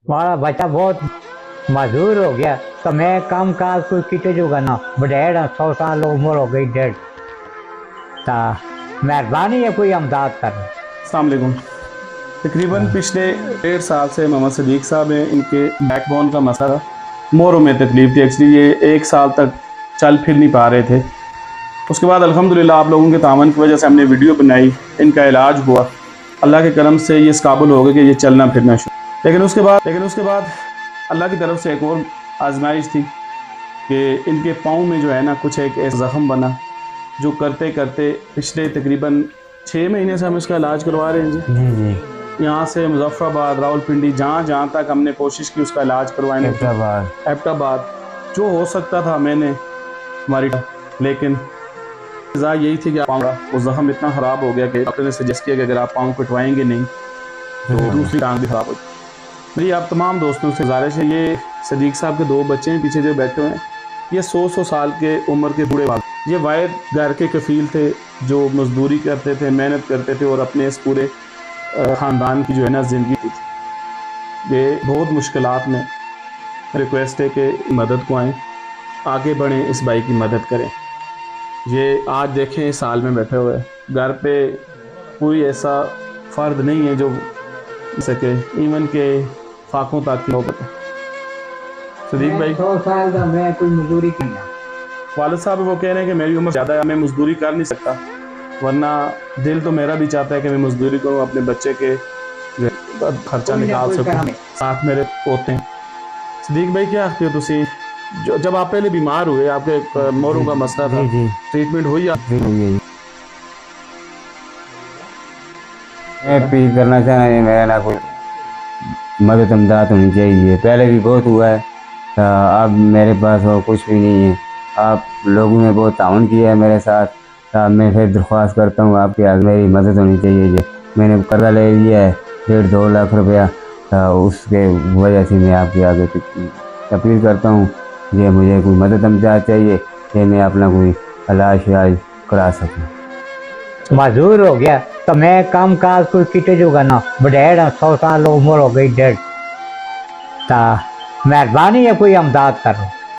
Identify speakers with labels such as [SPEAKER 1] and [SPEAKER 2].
[SPEAKER 1] हमारा बच्चा बहुत मजदूर हो गया तो मैं काम काज कोई किटे जोगा ना बडेड़ 100 साल उम्र हो गई डेढ़। ता मेहरबानी है कोई अमदाद कर।
[SPEAKER 2] अस्सलाम वालेकुम। तकरीबन पिछले 1.5 साल से मोहम्मद सदीक साहब हैं, इनके बैकबोन का मसला था। मोरों में तकलीफ थी। एक्चुअली ये 1 साल तक चल फिर नहीं पा रहे थे। उसके बाद अल्हम्दुलिल्लाह आप लोगों के तावन की वजह से हमने वीडियो बनाई, इनका इलाज हुआ। अल्लाह के करम से ये इस काबिल हो गए कि ये चलना फिरना शुरू। लेकिन उसके बाद अल्लाह की तरफ से एक और आजमाइश थी कि इनके पाँव में जो है ना कुछ एक ऐसा ज़ख़म बना, जो करते करते पिछले तकरीबन 6 महीने से हम इसका इलाज करवा रहे हैं जी।
[SPEAKER 1] जी जी।
[SPEAKER 2] यहाँ से मुजफ्फराबाद, रावलपिंडी, जहाँ जहाँ तक हमने कोशिश की उसका इलाज करवाने की, एबटाबाद जो हो सकता था मैंने हमारी, लेकिन सज़ा यही थी कि पाँव वो ज़ख़म इतना ख़राब हो गया कि डॉक्टर ने सजेस्ट किया कि अगर आप पाँव कटवाएंगे नहीं तो दूसरी टांग भी ख़राब हो जाएगी। मेरी आप तमाम दोस्तों से गुजारिश है, ये सदीक साहब के 2 बच्चे हैं पीछे जो बैठे हुए हैं, ये 100 साल के उम्र के बूढ़े वाले, ये वाहिद घर के कफ़ील थे जो मजदूरी करते थे, मेहनत करते थे और अपने इस पूरे ख़ानदान की जो है ना ज़िंदगी थी। ये बहुत मुश्किलात में, रिक्वेस्ट है कि मदद को आएँ, आगे बढ़ें, इस भाई की मदद करें। ये आज देखें इस साल में बैठे हुए, घर पे कोई ऐसा फ़र्द नहीं है जो सके, इवन के फाकों तक की मोहब्बत है। सदीक भाई
[SPEAKER 1] 100 साल का मैं कोई मजदूरी करना।
[SPEAKER 2] वालिद साहब वो कह रहे हैं कि मेरी उम्र ज़्यादा है, मैं मजदूरी कर नहीं सकता, वरना दिल तो मेरा भी चाहता है कि मैं मजदूरी करूँ, अपने बच्चे के खर्चा निकाल सकूँ, साथ मेरे पोते हैं। सदीक भाई क्या आखते हो तुसी, जब आप पहले बीमार हुए, आपके मोरों का मसला था, ट्रीटमेंट हुई
[SPEAKER 3] मैं अपील करना चाह रहा हूँ, मेरा ना कोई मदद अमदाद होनी चाहिए। पहले भी बहुत हुआ है, अब मेरे पास और कुछ भी नहीं है। आप लोगों ने बहुत ताउन किया है मेरे साथ। मैं फिर दरख्वास्त करता हूँ आपके आगे, मेरी मदद होनी चाहिए। जो मैंने कर्जा ले लिया है 1.5-2 लाख रुपया, उसके वजह से मैं आपके आगे अपील करता हूँ कि मुझे कोई मदद अमदाद चाहिए कि मैं अपना कोई इलाज शलाज करा सकूँ।
[SPEAKER 1] मजदूर हो गया तो मैं काम काज कोई किटे जोगा ना बडेड़ 100 साल उम्र हो गई डेढ़। ता मेहरबानी है कोई अमदाद करो।